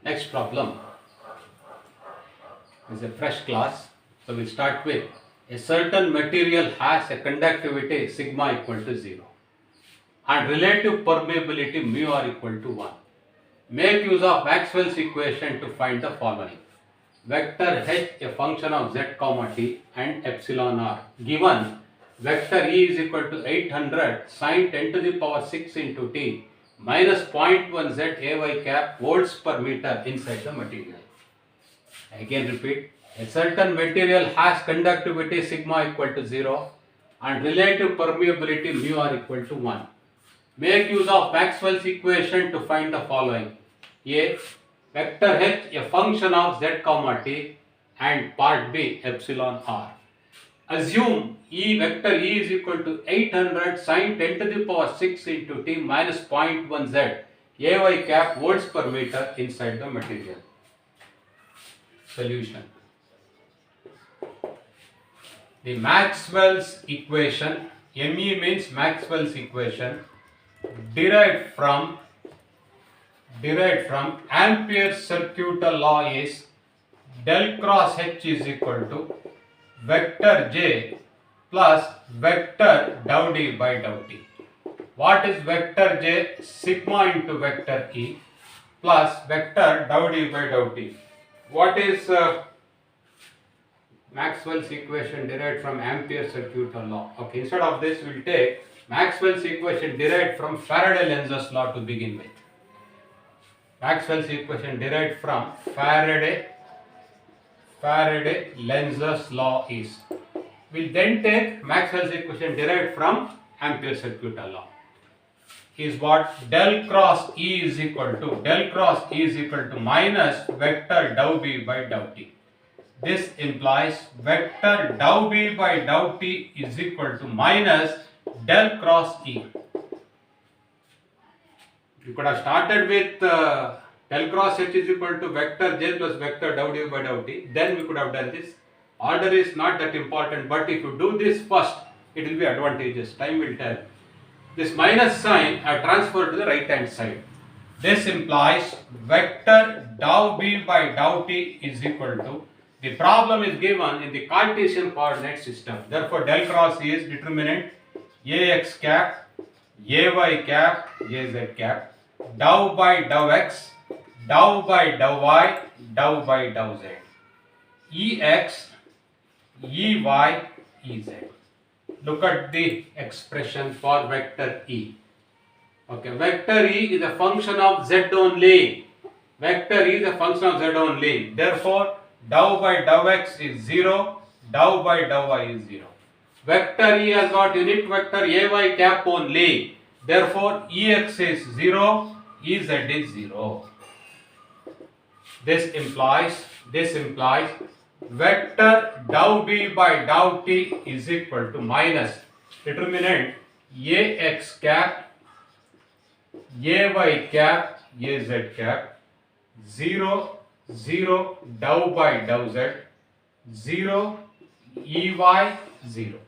Next problem is a fresh class. So we start with a certain material has a conductivity sigma equal to 0 and relative permeability mu are equal to 1. Make use of Maxwell's equation to find the following. Vector h a function of z comma t and epsilon r given vector e is equal to 800 sine 10 to the power 6 into t minus 0.1 z ay cap volts per meter inside the material. Again repeat, a certain material has conductivity sigma equal to 0 and relative permeability mu are equal to 1. Make use of Maxwell's equation to find the following. A. Vector h a function of z comma t and part b epsilon r. Assume vector e is equal to 800 sine 10 to the power 6 into t minus 0.1 z ay cap volts per meter inside the material. Solution. The Maxwell's equation, ME means Maxwell's equation, derived from Ampere's circuital law is del cross H is equal to vector J plus vector dou D by dou T. What is vector J? Sigma into vector E plus vector dou D by dou T. What is Maxwell's equation derived from Ampere's circuital law? Okay, instead of this we will take Maxwell's equation derived from Faraday-Lenza's law to begin with. Maxwell's equation derived from Faraday-Lenza's law is. We'll then take Maxwell's equation derived from Ampere's circuital law. Is what del cross E is equal to minus vector dou B by dou T. This implies vector dou B by dou T is equal to minus del cross E. You could have started with del cross H is equal to vector J plus vector dou D by dou T. Then we could have done this. Order is not that important, but if you do this first, it will be advantageous. Time will tell. This minus sign are transferred to the right hand side. This implies vector dou B by dou T is equal to, the problem is given in the Cartesian coordinate system. Therefore, del cross E is determinant Ax cap, Ay cap, Az cap, dou by dou x, dou by dou y, dou by dou z. Ex, Ey, Ez. Look at the expression for vector E. Okay, vector E is a function of z only. Vector E is a function of z only. Therefore, dou by dou x is 0, dou by dou y is 0. Vector E has got unit vector Ay cap only. Therefore, Ex is 0, Ez is 0. This implies vector dou B by dou T is equal to minus determinant Ax cap, Ay cap, Az cap, 0, 0, dou by dou z, 0, Ey, 0.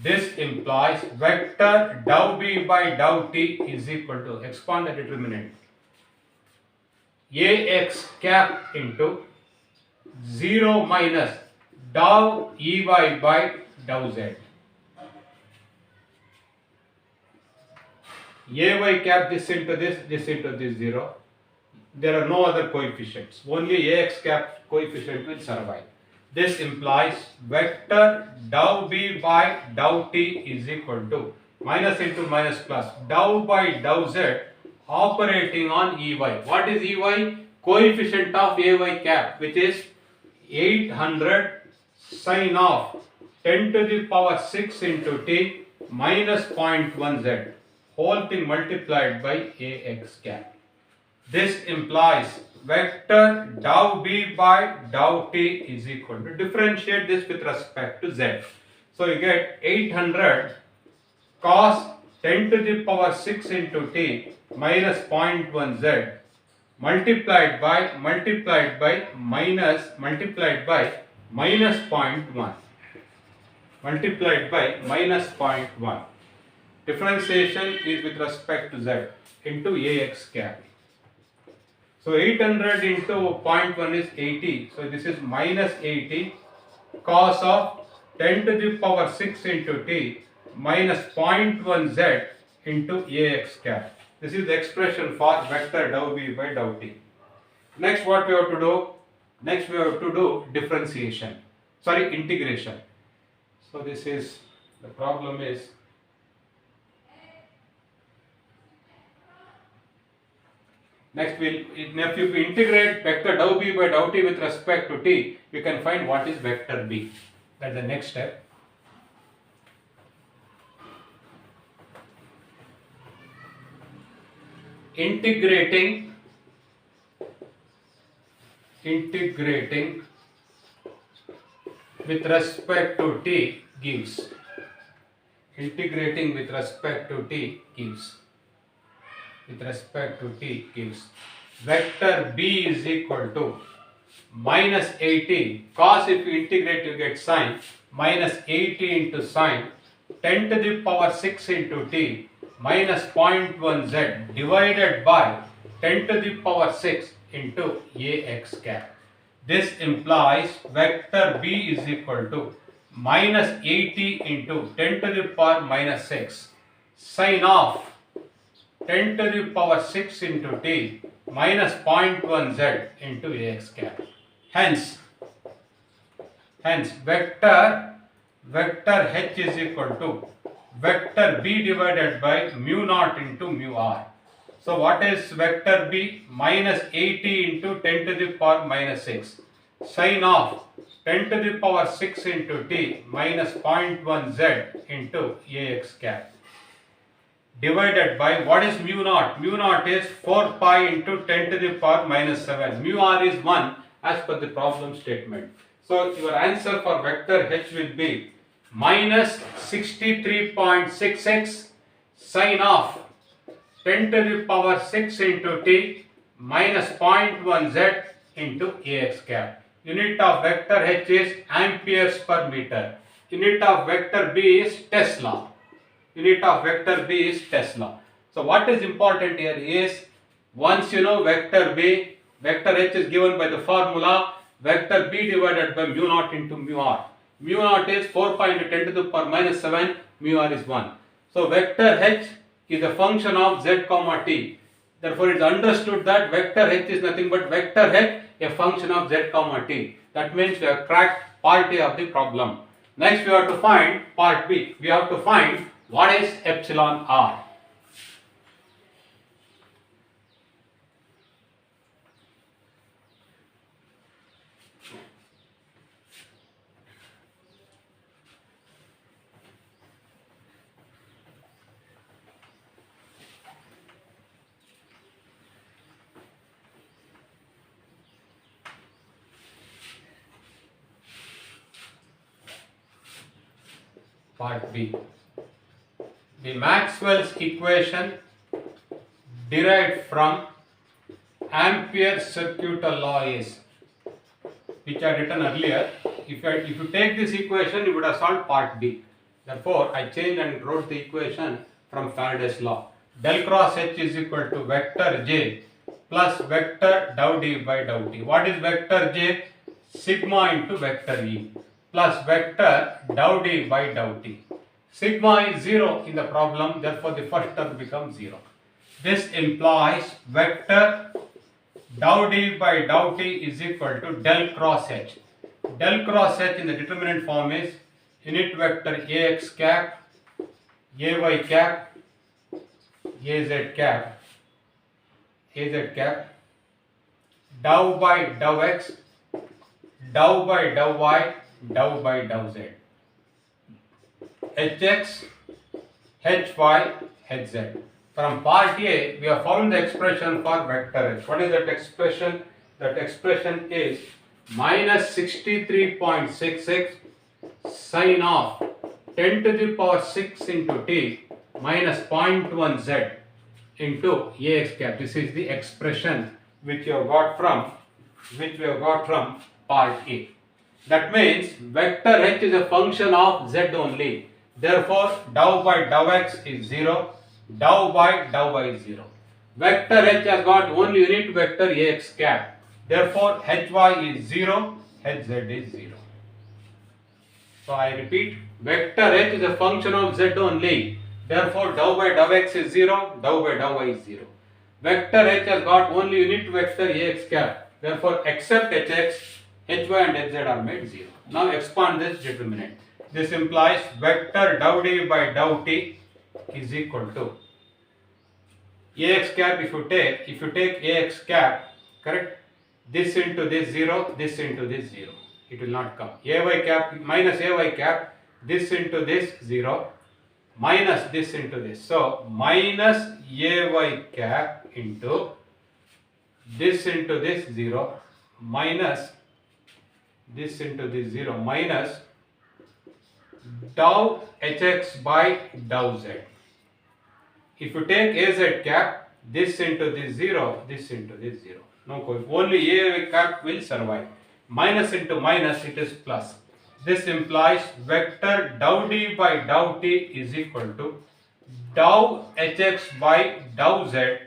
This implies vector dou B by dou T is equal to, expand the determinant, Ax cap into 0 minus dou Ey by dou z. Ay cap this into this 0. There are no other coefficients. Only Ax cap coefficient will survive. This implies vector dou B by dou T is equal to minus into minus plus dou by dou z operating on Ey. What is Ey? Coefficient of Ay cap, which is 800 sine of 10 to the power 6 into t minus 0.1 z, whole thing multiplied by Ax cap. This implies vector dou B by dou T is equal to, differentiate this with respect to z. So you get 800 cos 10 to the power 6 into t minus 0.1 z multiplied by minus 0.1. Differentiation is with respect to z into ax cap. So 800 into 0.1 is 80. So this is minus 80 cos of 10 to the power 6 into t minus 0.1 z into ax cap. This is the expression for vector dou v by dou t. Next what we have to do? Next we have to do differentiation. Sorry, integration. So this is, the problem is, next if you integrate vector dou v by dou t with respect to t, you can find what is vector b. That's the next step. Integrating with respect to t gives. Integrating with respect to t gives. With respect to t gives. Vector b is equal to minus 80 cos, if you integrate you get sine, minus 80 into sine 10 to the power 6 into t minus 0.1 z divided by 10 to the power 6 into ax cap. This implies vector b is equal to minus 80 into 10 to the power minus 6 sine of 10 to the power 6 into t minus 0.1 z into ax cap. Hence vector h is equal to vector b divided by mu naught into mu r. So what is vector b? Minus 80 into 10 to the power minus 6 sine of 10 to the power 6 into t minus 0.1 z into ax cap divided by, what is mu naught? Mu naught is 4 pi into 10 to the power minus 7. Mu r is 1 as per the problem statement. So your answer for vector h will be minus 63.66 sine of 10 to the power 6 into t minus 0.1 z into ax cap. Unit of vector h is amperes per meter. Unit of vector b is Tesla. Unit of vector b is Tesla. So what is important here is, once you know vector b, vector h is given by the formula vector b divided by mu naught into mu r. Mu naught is 4 pi into 10 to the power minus 7, mu r is 1. So vector h is a function of z comma t. Therefore it is understood that vector h is nothing but vector h, a function of z comma t. That means we have cracked part A of the problem. Next we have to find part B. We have to find what is epsilon r. Part B. The Maxwell's equation derived from Ampere's circuital law is, which I had written earlier. If you take this equation, you would have solved part B. Therefore, I changed and wrote the equation from Faraday's law. Del cross H is equal to vector J plus vector dou D by dou T. What is vector J? Sigma into vector E plus vector dou D by dou T. Sigma is 0 in the problem, therefore the first term becomes 0. This implies vector dou D by dou T is equal to del cross H. Del cross H in the determinant form is unit vector Ax cap, Ay cap, Az cap, dou by dou X, dou by dou Y, dou by dou Z. Hx, Hy, Hz. From part A, we have found the expression for vector H. What is that expression? That expression is minus 63.66 sine of 10 to the power 6 into t minus 0.1 z into Ax cap. This is the expression which we have got from part A. That means vector H is a function of z only. Therefore, dou by dou x is 0, dou by dou y is 0. Vector h has got only unit vector ax cap. Therefore, hy is 0, hz is 0. So I repeat, vector h is a function of z only. Therefore, dou by dou x is 0, dou by dou y is 0. Vector h has got only unit vector ax cap. Therefore, except hx, hy and hz are made 0. Now expand this determinant. This implies vector dou d by dou t is equal to ax cap. If you take ax cap, correct, this into this 0, this into this 0, it will not come. Ay cap minus ay cap, this into this 0, minus this into this. So minus ay cap into this 0, minus this into this 0, minus dou hx by dou z. If you take az cap, this into this 0, this into this 0. No, only a cap will survive. Minus into minus, it is plus. This implies vector dou d by dou t is equal to dou hx by dou z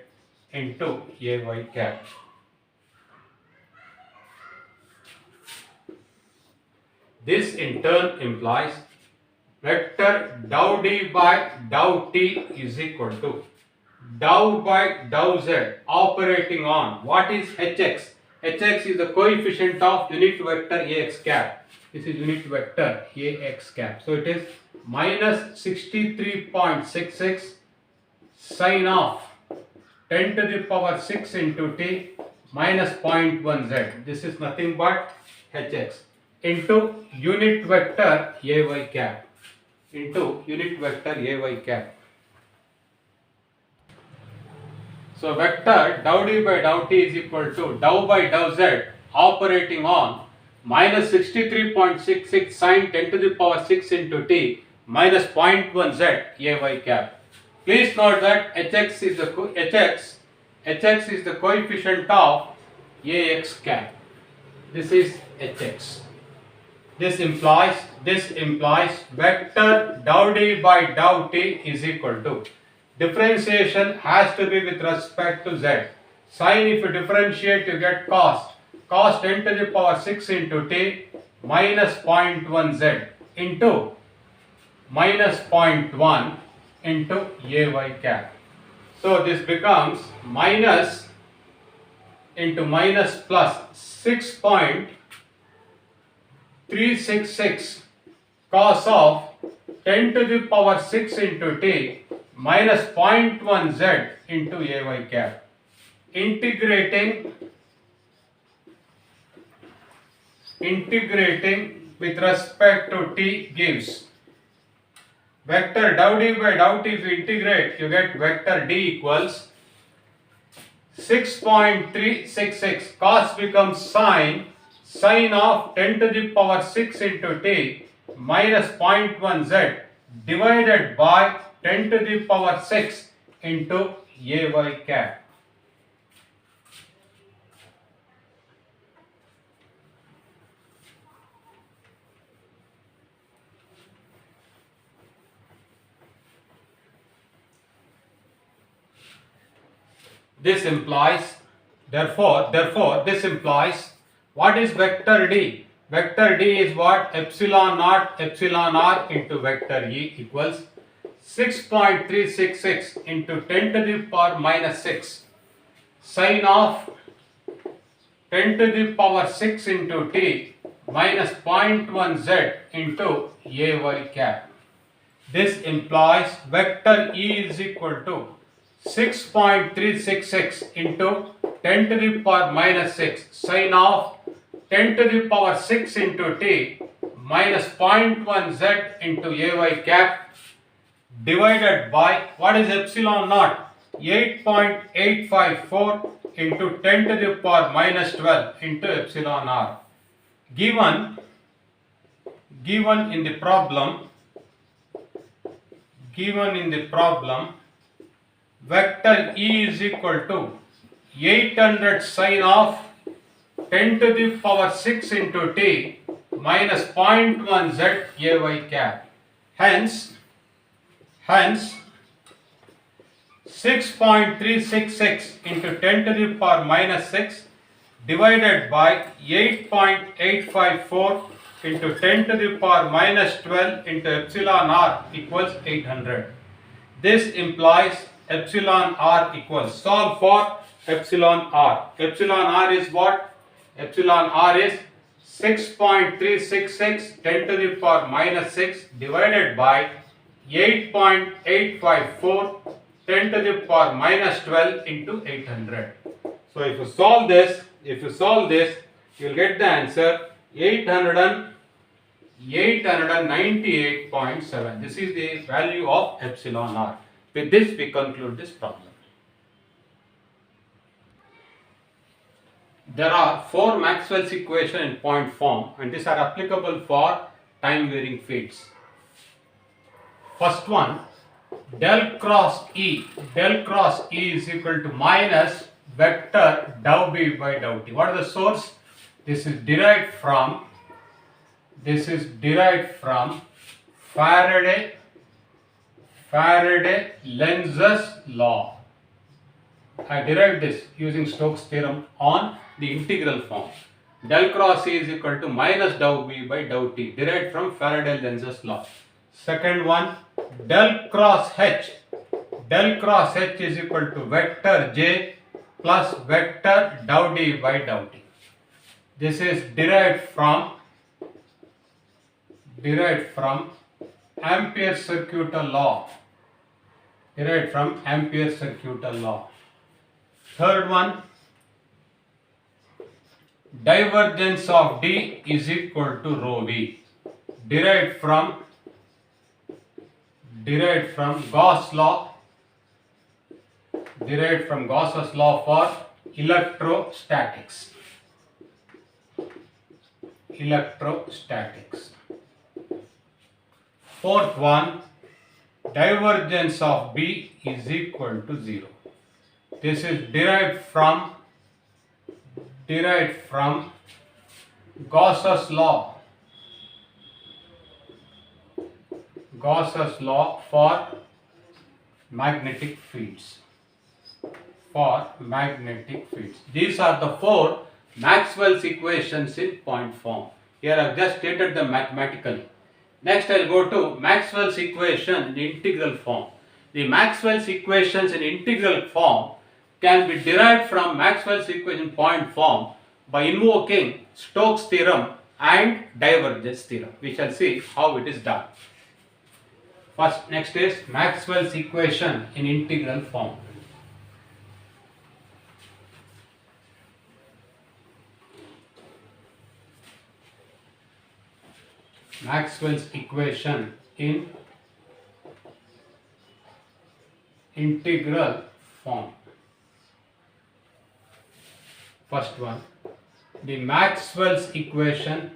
into ay cap. This in turn implies vector dou d by dou t is equal to dou by dou z operating on what is hx? Hx is the coefficient of unit vector ax cap. This is unit vector ax cap. So it is minus 63.66 sine of 10 to the power 6 into t minus 0.1 z. This is nothing but hx into unit vector ay cap. Into unit vector ay cap. So vector dou d by dou t is equal to dou by dou z operating on minus 63.66 sine 10 to the power 6 into t minus 0.1 z ay cap. Please note that hx is the coefficient of ax cap. This is hx. This implies vector dou d by dou t is equal to differentiation has to be with respect to z. Sine, if you differentiate, you get cos. Cos 10 to the power 6 into t minus 0.1 z into minus 0.1 into ay cap. So this becomes minus into minus plus 6.366 cos of 10 to the power 6 into t minus 0.1 z into ay cap. Integrating with respect to t gives vector dou d by dou t. If you integrate, you get vector d equals 6.366 cos becomes sine of 10 to the power 6 into t minus 0.1 z divided by 10 to the power 6 into ay cap. This implies, therefore, this implies what is vector d? Vector d is what? Epsilon naught epsilon r into vector e equals 6.366 into 10 to the power minus 6 sine of 10 to the power 6 into t minus 0.1 z into ay cap. This implies vector e is equal to 6.366 into 10 to the power minus 6 sine of 10 to the power 6 into t minus 0.1 z into ay cap divided by what is epsilon naught? 8.854 into 10 to the power minus 12 into epsilon r. Given in the problem, vector e is equal to 800 sine of 10 to the power 6 into t minus 0.1 z ay cap. Hence, Hence, 6.366 into 10 to the power minus 6 divided by 8.854 into 10 to the power minus 12 into epsilon r equals 800. This implies epsilon r equals, solve for epsilon r. Epsilon r is what? Epsilon r is 6.366 10 to the power minus 6 divided by 8.854 10 to the power minus 12 into 800. So if you solve this, you will get the answer 898.7. This is the value of epsilon r. With this we conclude this problem. There are 4 Maxwell's equations in point form, and these are applicable for time varying fields. First one, del cross E is equal to minus vector dou B by dou T. What is the source? This is derived from Faraday Lenza's law. I derived this using Stokes' theorem on the integral form. Del cross E is equal to minus dou B by dou T, derived from Faraday Lenza's law. Second one, del cross H is equal to vector J plus vector dou D by dou T. This is derived from Ampere's circuital law. Third one, divergence of D is equal to rho V, derived from Gauss' law, Gauss's law for electrostatics. Fourth one, divergence of B is equal to 0. This is derived from Gauss's law for magnetic fields. These are the 4 Maxwell's equations in point form. Here I have just stated them mathematically. Next I will go to Maxwell's equation in integral form. The Maxwell's equations in integral form can be derived from Maxwell's equation in point form by invoking Stokes' theorem and Divergence theorem. We shall see how it is done. Next is Maxwell's equation in integral form. Maxwell's equation in integral form. First one, the Maxwell's equation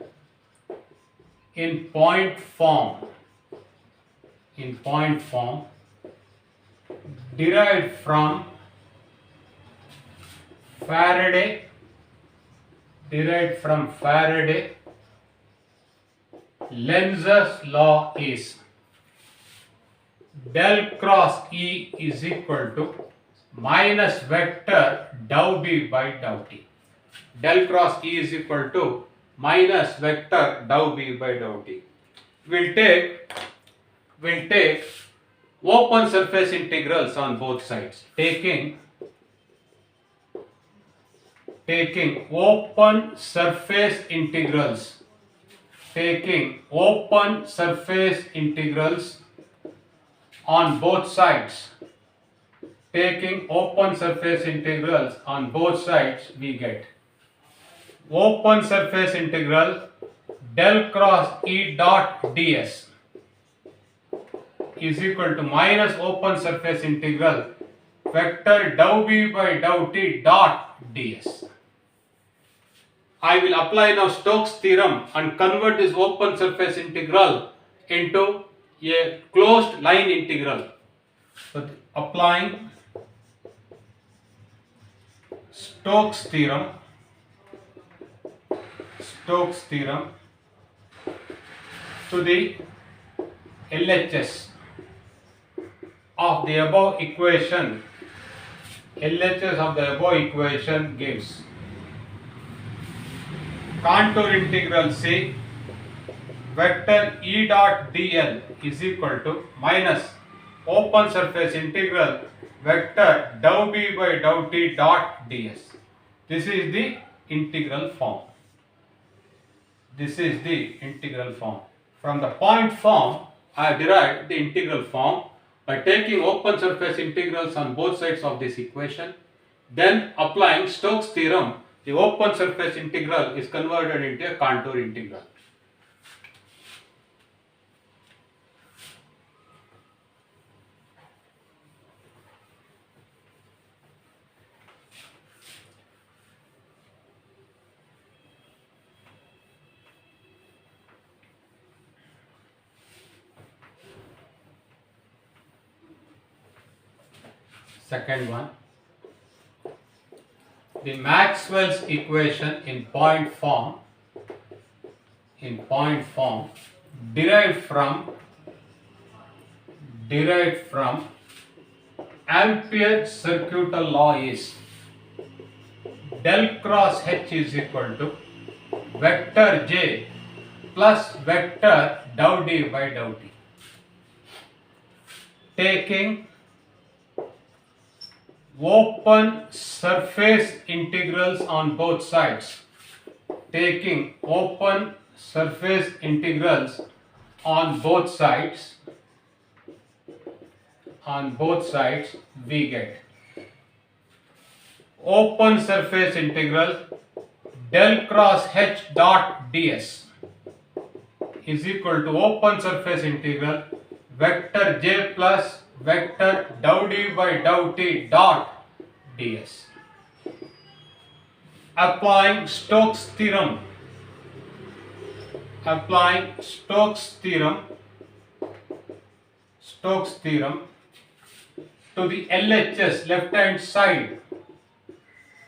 in point form derived from Faraday Lenza's law is del cross E is equal to minus vector dou B by dou T. Del cross E is equal to minus vector dou B by dou T. We'll take open surface integrals on both sides. Taking open surface integrals on both sides. We get open surface integral del cross E dot ds is equal to minus open surface integral vector dou B by dou T dot ds. I will apply now Stokes' theorem and convert this open surface integral into a closed line integral. So applying Stokes' theorem to the LHS of the above equation, LHS of the above equation gives contour integral C vector E dot dl is equal to minus open surface integral vector dou b by dou t dot ds. This is the integral form. This is the integral form. From the point form, I have derived the integral form by taking open surface integrals on both sides of this equation. Then applying Stokes' theorem, the open surface integral is converted into a contour integral. Second one, the Maxwell's equation in point form derived from Ampere circuital law is del cross H is equal to vector J plus vector dou D by dou T. Taking open surface integrals on both sides, we get open surface integral del cross H dot ds is equal to open surface integral vector J plus vector dou D by dou T dot ds. Applying Stokes' theorem to the LHS left hand side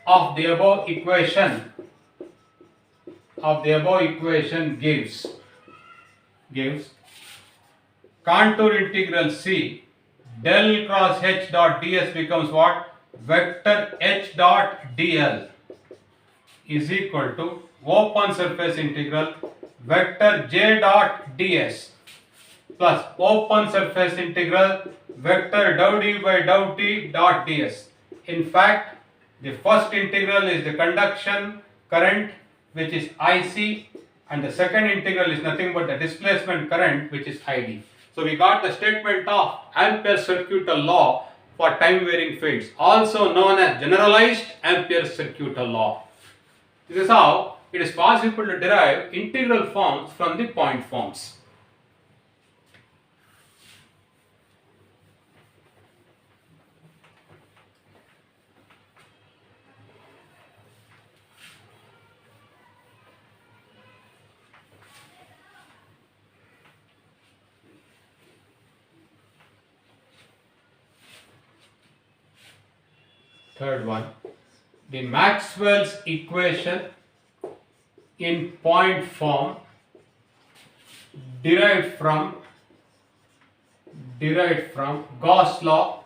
of the above equation gives contour integral C del cross H dot ds becomes what? Vector H dot dl is equal to open surface integral vector J dot ds plus open surface integral vector dou D by dou T dot ds. In fact, the first integral is the conduction current, which is IC, and the second integral is nothing but the displacement current, which is ID. So we got the statement of Ampere circuital law for time varying fields, also known as generalized Ampere circuital law. This is how it is possible to derive integral forms from the point forms. Third one, the Maxwell's equation in point form derived from Gauss's law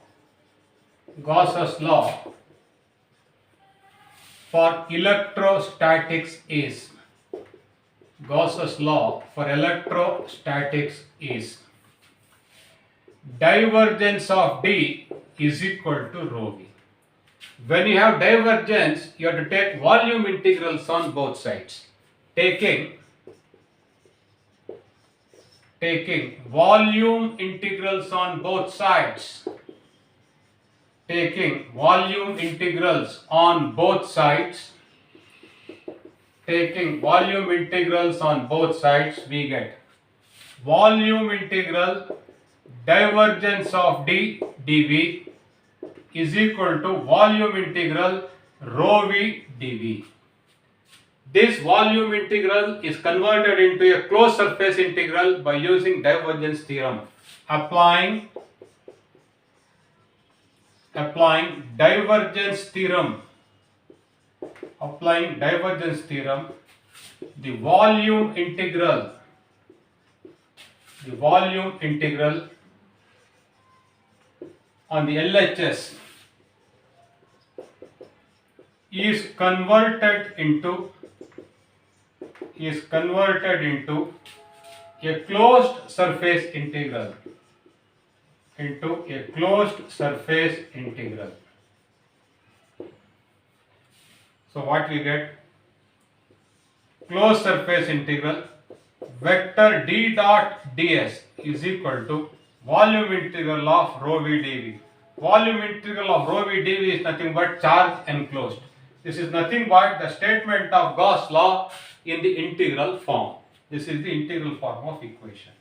for electrostatics is divergence of D is equal to rho V. When you have divergence, you have to take volume integrals on both sides. Taking volume integrals on both sides, we get volume integral divergence of D dV is equal to volume integral rho V dV. This volume integral is converted into a closed surface integral by using divergence theorem. Applying divergence theorem, the volume integral on the LHS is converted into a closed surface integral So what we get? Closed surface integral vector d dot ds is equal to volume integral of rho v dv. Volume integral of rho v dv is nothing but charge enclosed. This is nothing but the statement of Gauss law in the integral form. This is the integral form of equation.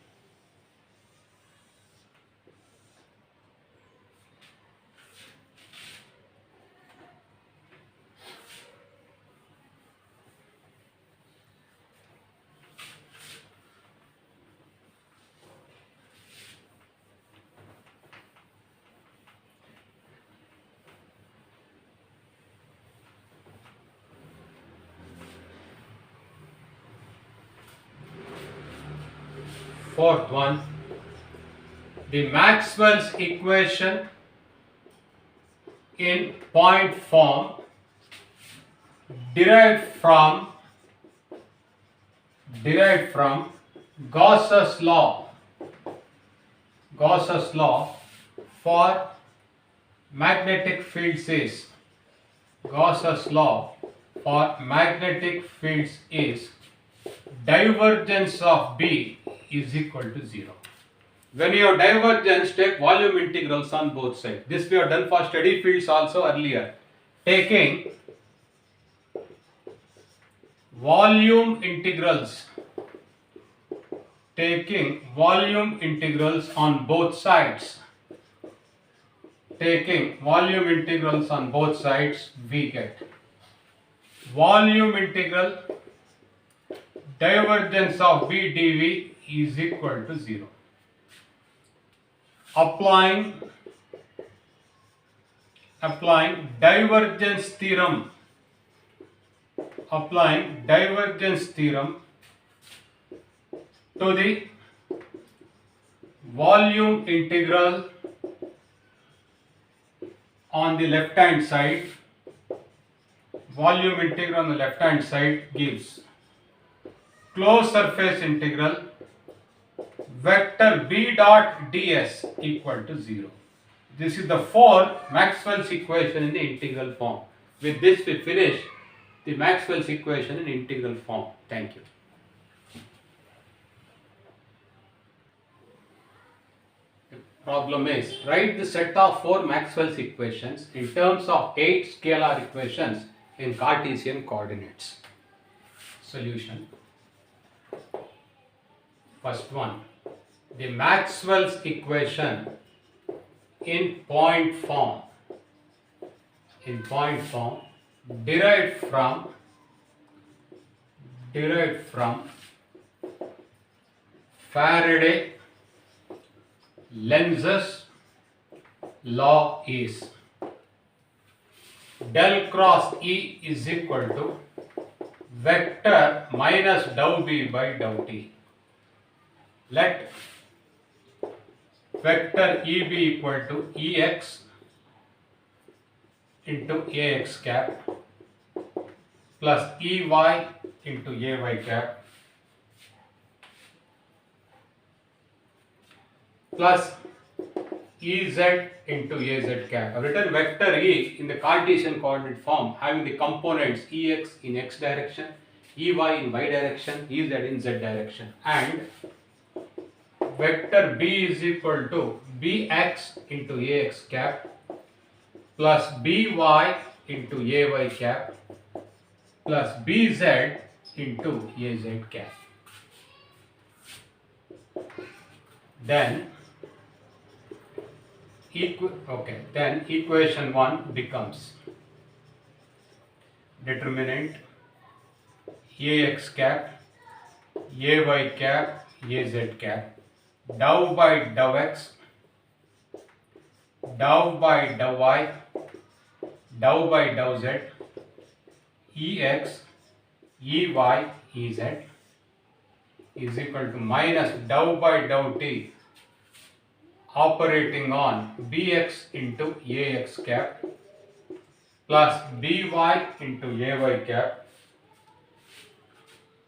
Fourth one, the Maxwell's equation in point form derived from Gauss's law for magnetic fields is divergence of B is equal to 0. When you have divergence, take volume integrals on both sides. This we have done for steady fields also earlier. Taking volume integrals on both sides. We get volume integral divergence of B dV is equal to 0. Applying divergence theorem to the volume integral on the left hand side, gives closed surface integral vector B dot ds equal to 0. This is the fourth Maxwell's equation in the integral form. With this we finish the Maxwell's equation in integral form. Thank you. The problem is, write the set of 4 Maxwell's equations in terms of 8 scalar equations in Cartesian coordinates. Solution. First one, the Maxwell's equation in point form derived from Faraday Lenza's law is del cross E is equal to vector minus dou B by dou T. Let vector E be equal to Ex into Ax cap plus Ey into Ay cap plus Ez into Az cap. I have written vector E in the Cartesian coordinate form having the components Ex in x direction, Ey in y direction, Ez in z direction, and vector B is equal to Bx into Ax cap plus By into Ay cap plus Bz into Az cap. Then equation 1 becomes determinant Ax cap, Ay cap, Az cap, dou by dou x, dou by dou y, dou by dou z, Ex, Ey, Ez is equal to minus dou by dou t operating on bx into ax cap plus by into ay cap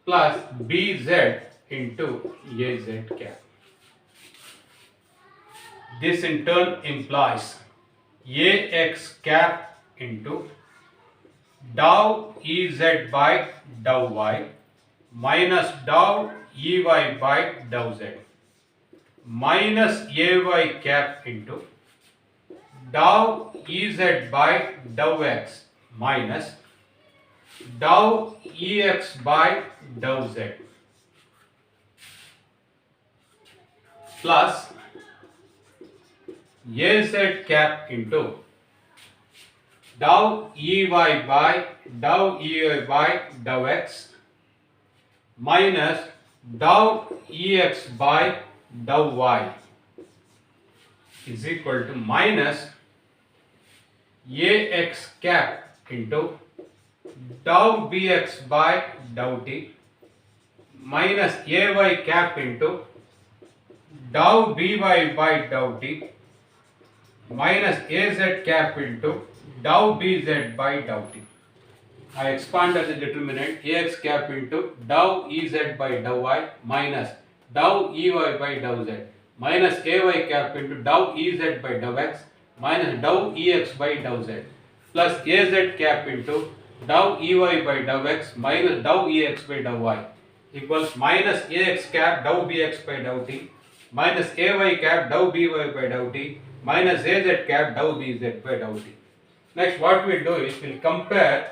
plus bz into az cap. This in turn implies ax cap into dou ez by dou y minus dou ey by dou z minus ay cap into dou ez by dou x minus dou ex by dou z plus az cap into dou ey by dou ey by dou x minus dou ex by dou y is equal to minus ax cap into dou bx by dou t minus ay cap into dou by by dou t minus az cap into dou bz by dou t. I expanded the determinant ax cap into dou ez by dou y minus dou ey by dou z minus ay cap into dou ez by dou x minus dou ex by dou z plus az cap into dou ey by dou x minus dou ex by dou y equals minus ax cap dou bx by dou t minus ay cap dou by by dou t minus az cap dou bz by dou t. Next what we will do is we will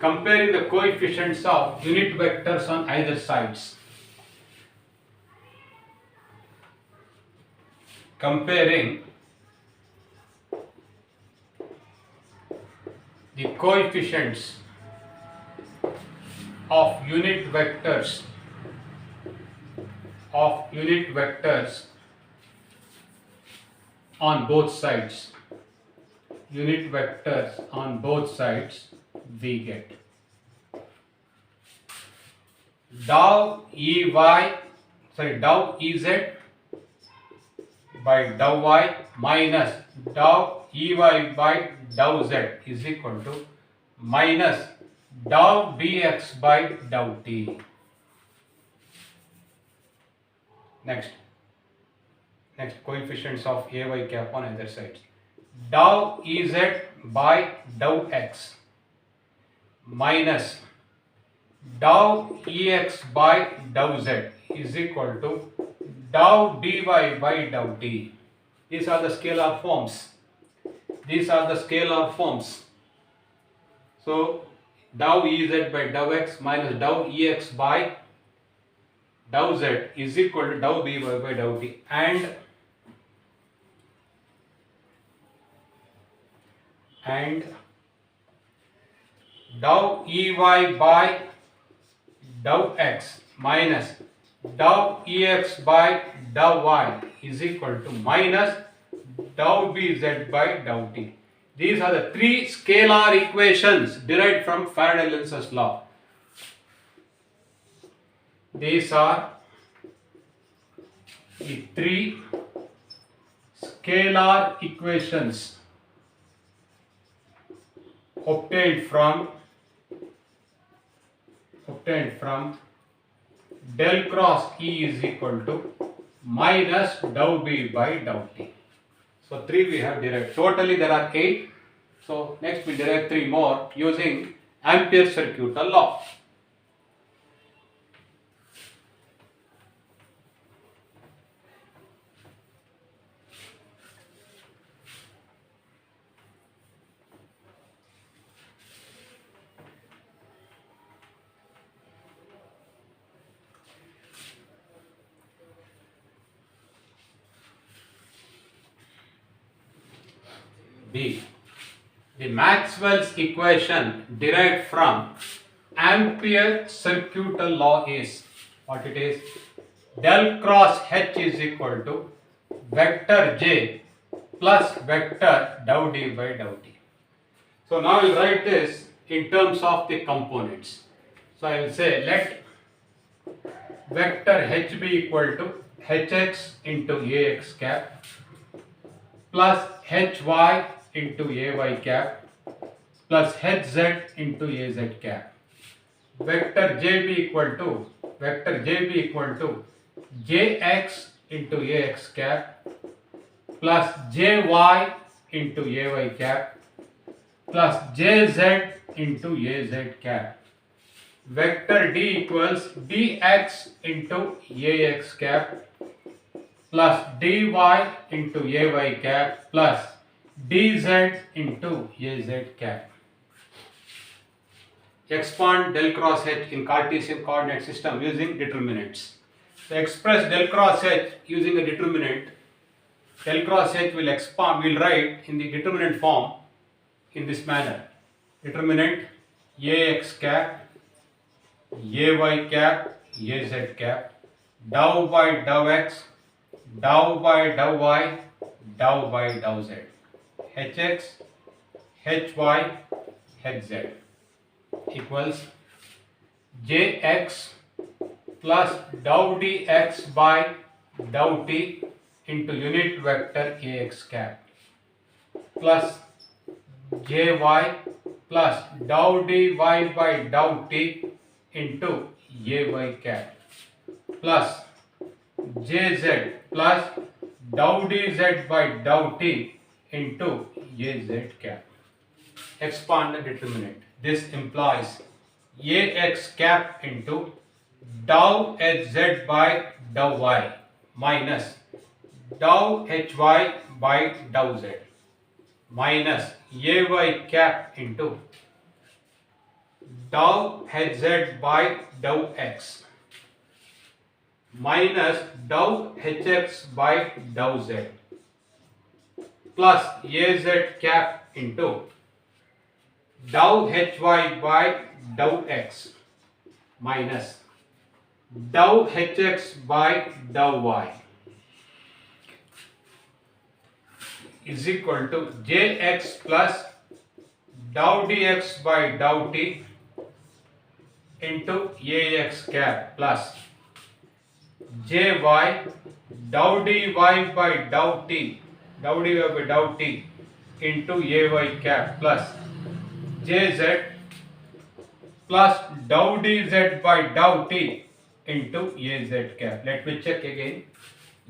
comparing the coefficients of unit vectors on either sides. Comparing the coefficients of unit vectors on both sides. Unit vectors on both sides we get dou ez by dou y minus dou ey by dou z is equal to minus dou bx by dou t. Next coefficients of ay cap on either sides. Dou ez by dou x minus dou ex by dou z is equal to dou dy by dou t. These are the scalar forms. So dou ez by dou x minus dou ex by dou z is equal to dou by by dou t and dou ey by dou x minus dou ex by dou y is equal to minus dou bz by dou t. These are the three scalar equations derived from Faraday-Lenza's law. These are the three scalar equations obtained from del cross E is equal to minus dou B by dou T. So 3 we have derived. Totally there are 8. So next we derive 3 more using Ampere's circuital law. B. The Maxwell's equation derived from Ampere's circuital law is what it is? Del cross H is equal to vector J plus vector dou D by dou T. So now I will write this in terms of the components. So I will say let vector H be equal to hx into ax cap plus hy into ay cap plus hz into az cap. Vector j be equal to jx into ax cap plus jy into ay cap plus jz into az cap. Vector d equals dx into ax cap plus dy into ay cap plus dz into az cap. Expand del cross h in Cartesian coordinate system using determinants. So express del cross h using a determinant. Del cross h will write in the determinant form in this manner. Determinant ax cap, ay cap, az cap, dou by dou x, dou by dou y, dou by dou z, hx, hy, hz equals jx plus dou dx by dou t into unit vector ax cap plus jy plus dou dy by dou t into ay cap plus jz plus dou dz by dou t into az cap. Expand the determinant. This implies ax cap into dou hz by dou y minus dou hy by dou z minus ay cap into dou hz by dou x minus dou hx by dou z plus az cap into dou hy by dou x minus dou hx by dou y is equal to jx plus dou dx by dou t into ax cap plus jy dou dy by dou t into ay cap plus jz plus dou dz by dou t into az cap. Let me check again.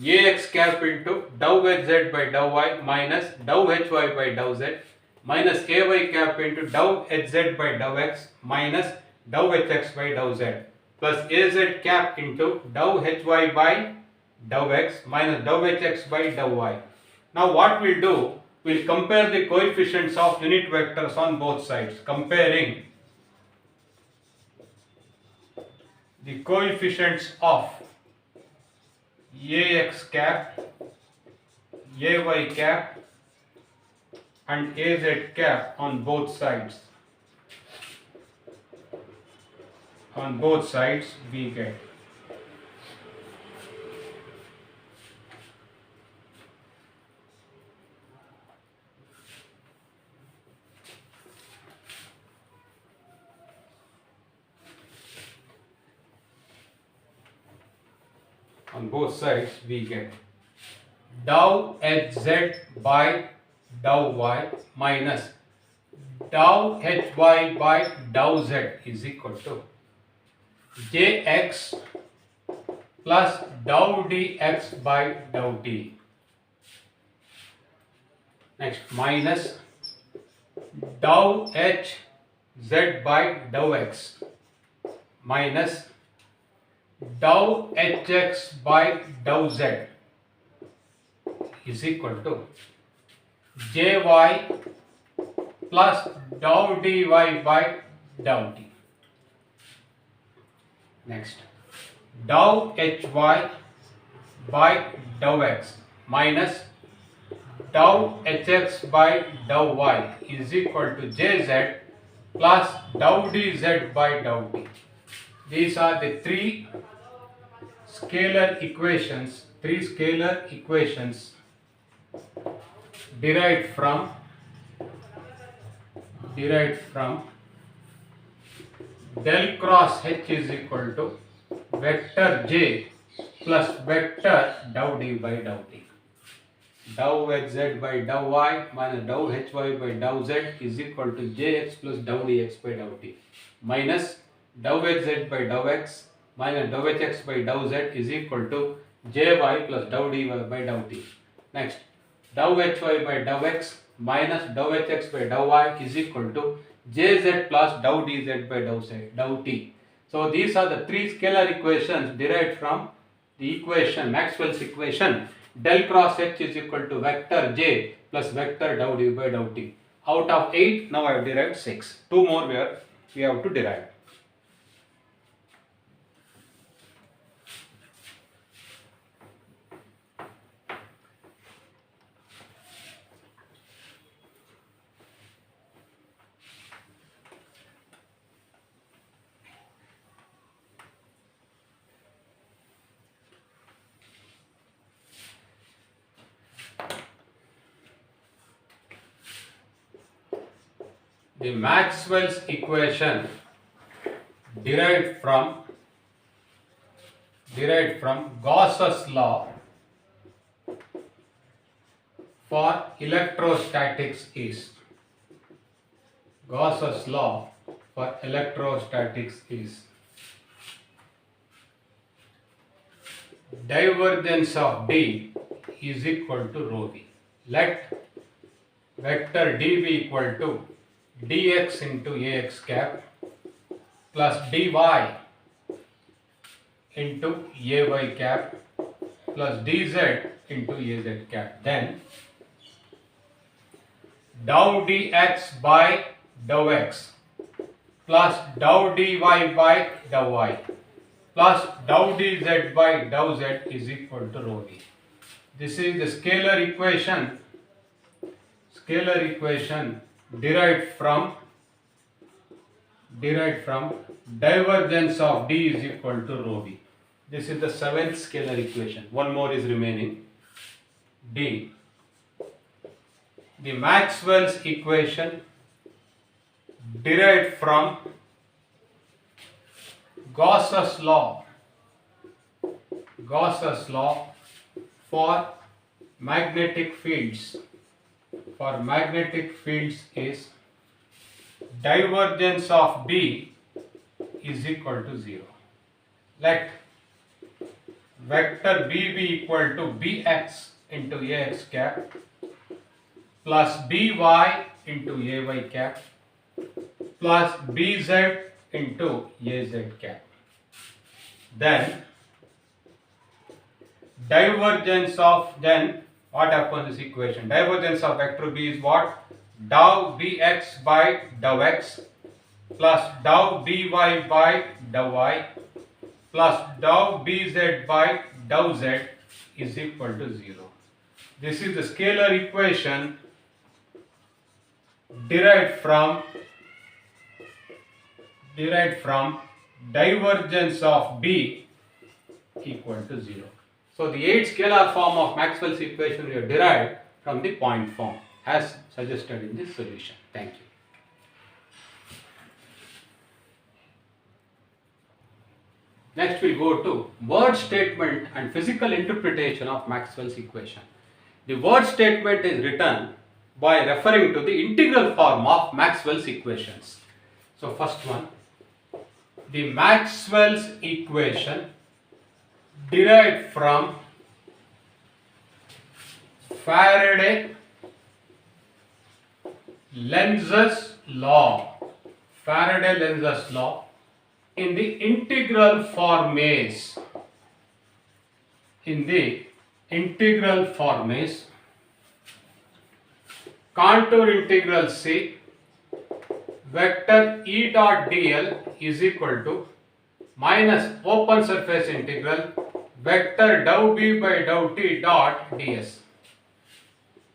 Ax cap into dou hz by dou y minus dou hy by dou z minus ay cap into dou hz by dou x minus dou hx by dou z plus az cap into dou hy by dou x minus dou hx by dou y. Now what we'll do, we'll compare the coefficients of unit vectors on both sides. Comparing the coefficients of ax cap, ay cap and az cap on both sides. On both sides we get dou hz by dou y minus dou hy by dou z is equal to jx plus dou dx by dou t. Next minus dou hz by dou x minus dou hx by dou z is equal to jy plus dou dy by dou t. Next dou hy by dou x minus dou hx by dou y is equal to jz plus dou dz by dou t. These are the three scalar equations derived from del cross h is equal to vector j plus vector dou d by dou t. Dou xz by dou y minus dou hy by dou z is equal to jx plus dou dx by dou t minus dou xz by dou x minus dou hx by dou z is equal to jy plus dou dy by dou t. Next, dou hy by dou x minus dou hx by dou y is equal to jz plus dou dz by dou t. So these are the three scalar equations derived from the equation, Maxwell's equation, del cross h is equal to vector j plus vector dou d by dou t. Out of 8, now I have derived 6. 2 more we have to derive. The Maxwell's equation derived from Gauss's law for electrostatics is divergence of D is equal to rho v. Let vector D be equal to dx into ax cap plus dy into ay cap plus dz into az cap. Then dou dx by dou x plus dou dy by dou y plus dou dz by dou z is equal to rho v. This is the scalar equation derived from divergence of D is equal to rho v. This is the 7th scalar equation. One more is remaining. D. The Maxwell's equation derived from Gauss's law for magnetic fields. Is divergence of B is equal to 0. Let vector B be equal to bx into ax cap plus by into ay cap plus bz into az cap. Then what happens in this equation? Divergence of vector B is what? Dou dx by dou x plus dou dy by dou y plus dou bz by dou z is equal to 0. This is the scalar equation derived from divergence of B equal to 0. So the 8 scalar form of Maxwell's equation we have derived from the point form as suggested in this solution. Thank you. Next we go to word statement and physical interpretation of Maxwell's equation. The word statement is written by referring to the integral form of Maxwell's equations. So first one, the Maxwell's equation derived from Faraday, Lenza's law, in the integral form is, contour integral C vector E dot dl is equal to minus open surface integral vector dou b by dou t dot ds.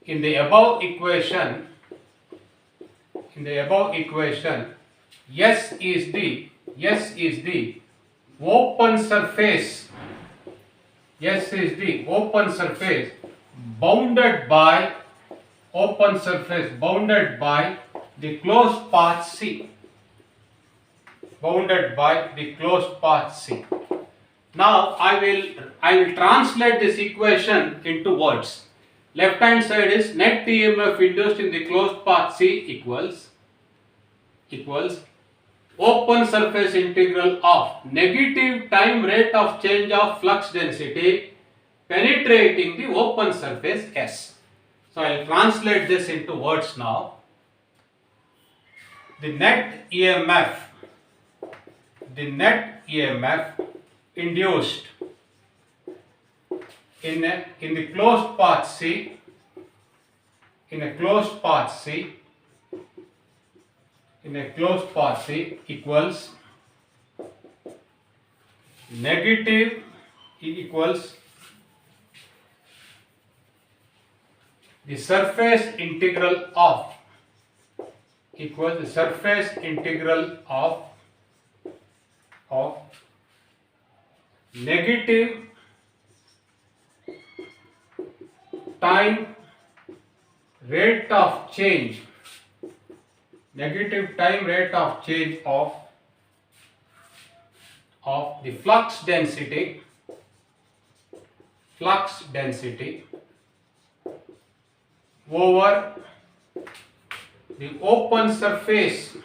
In the above equation, S is the open surface. S is the open surface bounded by the closed path C. Now I will translate this equation into words. Left hand side is net EMF induced in the closed path C equals open surface integral of negative time rate of change of flux density penetrating the open surface S. So I will translate this into words now. The net EMF induced in the closed path C equals negative equals the surface integral of negative time rate of change of the flux density over the open surface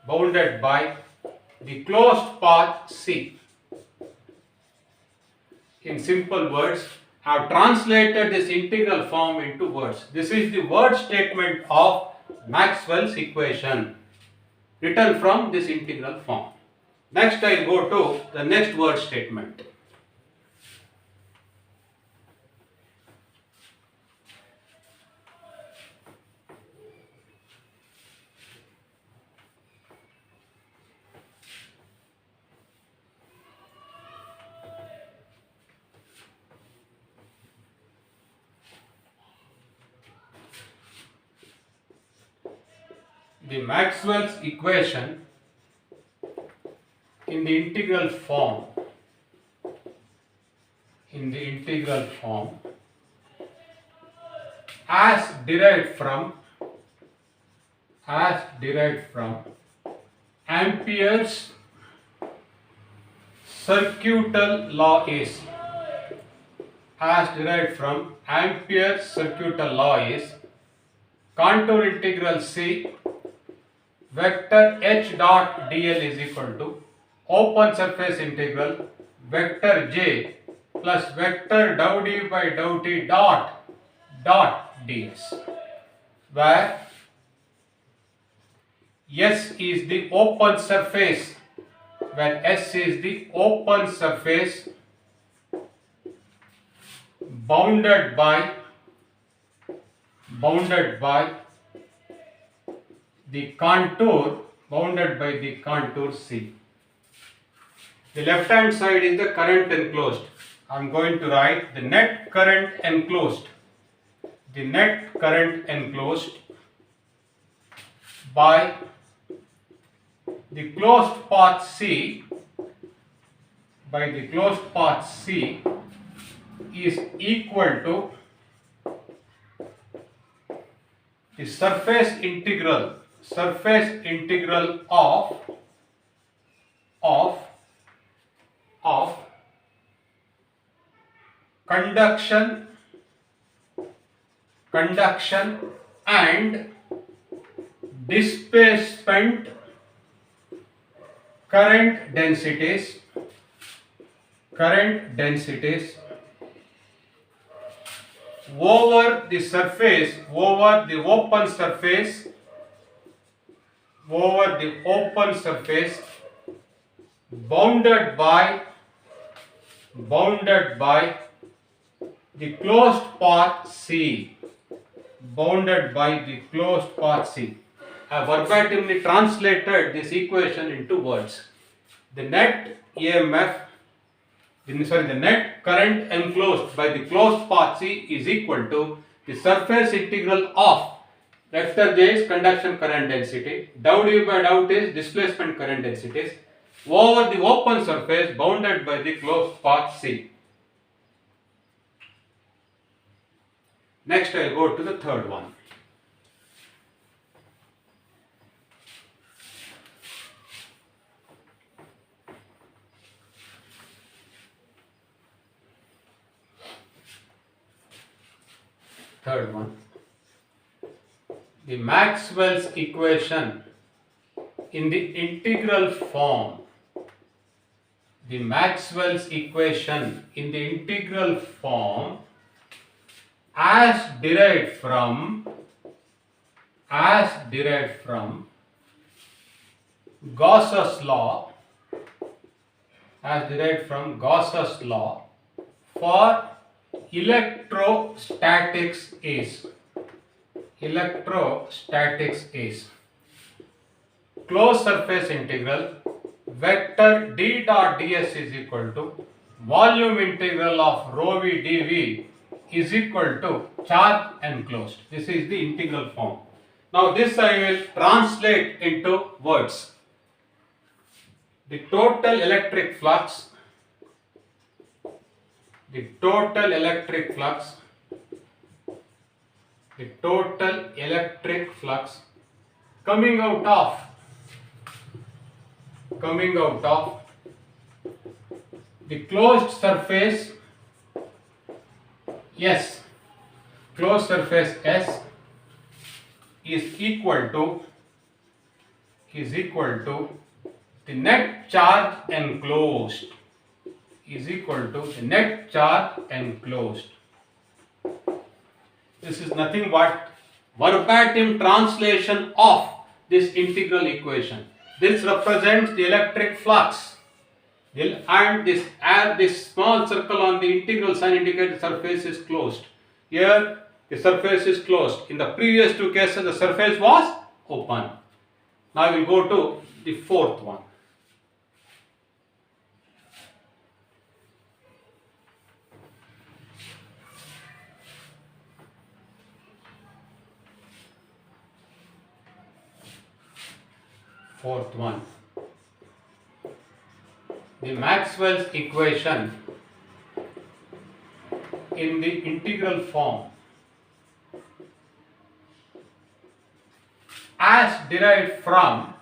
bounded by the closed path C. In simple words, I have translated this integral form into words. This is the word statement of Maxwell's equation written from this integral form. Next I will go to the next word statement. The Maxwell's equation in the integral form as derived from Ampere's circuital law is contour integral C vector h dot dl is equal to open surface integral vector j plus vector dou d by dou t dot ds, where S is the open surface bounded by the contour C. The left hand side is the current enclosed. I am going to write the net current enclosed by the closed path C is equal to the surface integral of conduction and displacement current densities over the open surface bounded by the closed path C. I have verbatimly translated this equation into words. The net current enclosed by the closed path C is equal to the surface integral of vector J is conduction current density, dou d by dou t is displacement current densities over the open surface bounded by the closed path C. Next I'll go to the third one. Third one. The Maxwell's equation in the integral form. The Maxwell's equation in the integral form as derived from Gauss's law, for electrostatics is closed surface integral vector d dot ds is equal to volume integral of rho v dv is equal to charge enclosed. This is the integral form. Now this I will translate into words. The total electric flux coming out of the closed surface S is equal to the net charge enclosed. This is nothing but verbatim translation of this integral equation. This represents the electric flux, and this small circle on the integral sign indicates the surface is closed. Here the surface is closed. In the previous two cases the surface was open. Now we will go to the fourth one. The Maxwell's equation in the integral form as derived from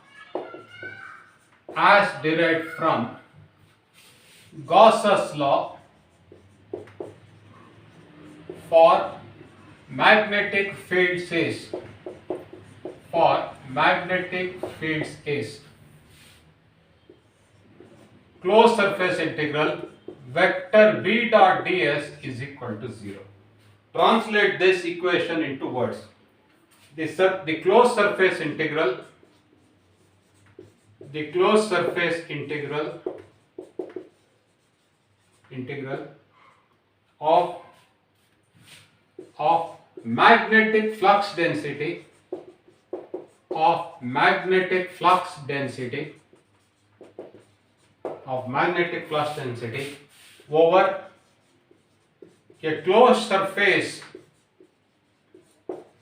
Gauss's law for magnetic fields is closed surface integral vector b dot ds is equal to 0. Translate this equation into words. The closed surface integral of magnetic flux density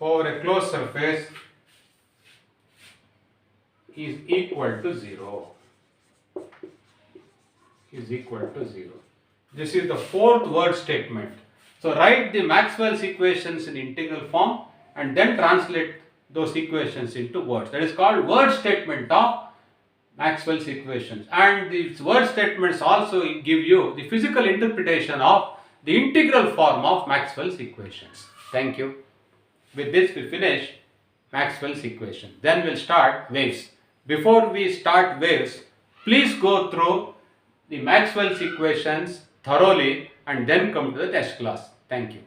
over a closed surface is equal to 0. This is the fourth word statement. So write the Maxwell's equations in integral form and then translate those equations into words. That is called word statement of Maxwell's equations. And these word statements also give you the physical interpretation of the integral form of Maxwell's equations. Thank you. With this we finish Maxwell's equation. Then we'll start waves. Before we start waves, please go through the Maxwell's equations thoroughly and then come to the test class. Thank you.